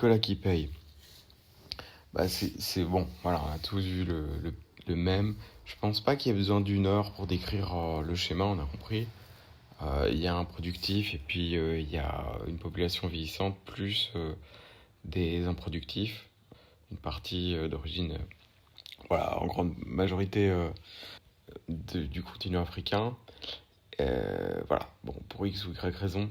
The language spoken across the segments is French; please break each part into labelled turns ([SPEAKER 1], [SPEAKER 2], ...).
[SPEAKER 1] Nicolas qui paye. C'est bon, voilà, on a tous vu le même. Je pense pas qu'il y ait besoin d'une heure pour décrire le schéma, on a compris. Il y a un productif et puis il y a une population vieillissante plus des improductifs, une partie d'origine, voilà, en grande majorité du continent africain. Voilà, bon, pour X ou Y raison.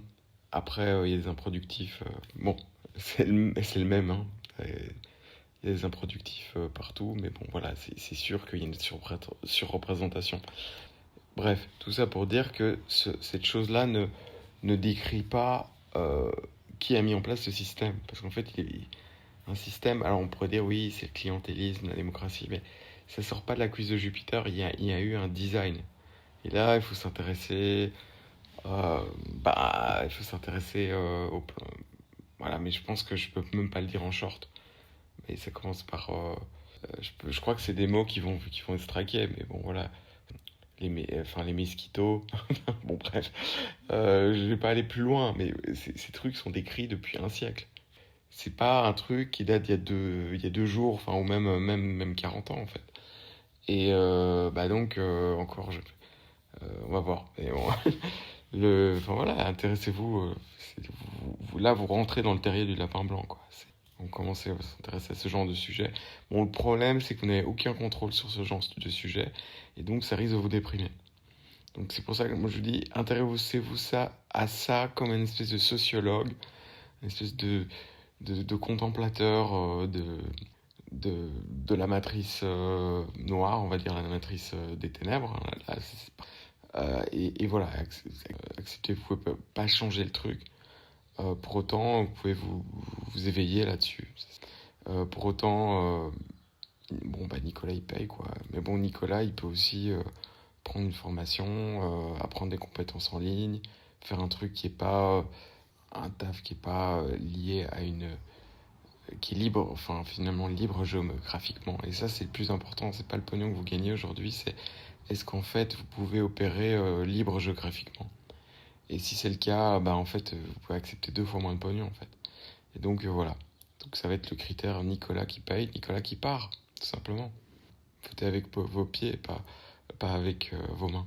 [SPEAKER 1] Après, il y a des improductifs. Bon, c'est le même, hein. Il y a des improductifs partout, mais bon, voilà, c'est sûr qu'il y a une surreprésentation. Bref, tout ça pour dire que cette chose-là ne décrit pas qui a mis en place ce système. Parce qu'en fait, il y a un système, alors on pourrait dire oui, c'est le clientélisme, la démocratie, mais ça sort pas de la cuisse de Jupiter, il y a eu un design. Et là, il faut s'intéresser, euh, il faut s'intéresser au plan. Voilà, mais je pense que je peux même pas le dire en short. Mais ça commence par. Je crois que c'est des mots qui vont être traqués, mais bon, voilà. Les mosquitos. Bon, bref. Je vais pas aller plus loin, mais ces trucs sont décrits depuis un siècle. C'est pas un truc qui date il y a 2 jours, enfin, ou même 40 ans, en fait. Et donc, encore, on va voir. Et bon, enfin voilà, intéressez-vous. Là, vous rentrez dans le terrier du lapin blanc, quoi. On commence à s'intéresser à ce genre de sujet. Bon, le problème, c'est que vous n'avez aucun contrôle sur ce genre de sujet, et donc ça risque de vous déprimer. Donc c'est pour ça que moi je dis, intéressez-vous à ça comme une espèce de sociologue, une espèce de contemplateur de la matrice noire, on va dire la matrice des ténèbres. Hein. Et voilà, acceptez, vous pouvez pas changer le truc. Pour autant, vous pouvez vous éveiller là-dessus. Pour autant, Nicolas il paye quoi. Mais bon, Nicolas il peut aussi prendre une formation, apprendre des compétences en ligne, faire un truc qui est pas un taf qui est pas lié à qui est libre, enfin finalement libre géographiquement. Et ça c'est le plus important. C'est pas le pognon que vous gagnez aujourd'hui, c'est est-ce qu'en fait vous pouvez opérer libre géographiquement. Et si c'est le cas, en fait vous pouvez accepter 2 fois moins de pognon en fait. Et donc voilà. Donc ça va être le critère Nicolas qui paye, Nicolas qui part, tout simplement. Votez avec vos pieds, pas avec vos mains.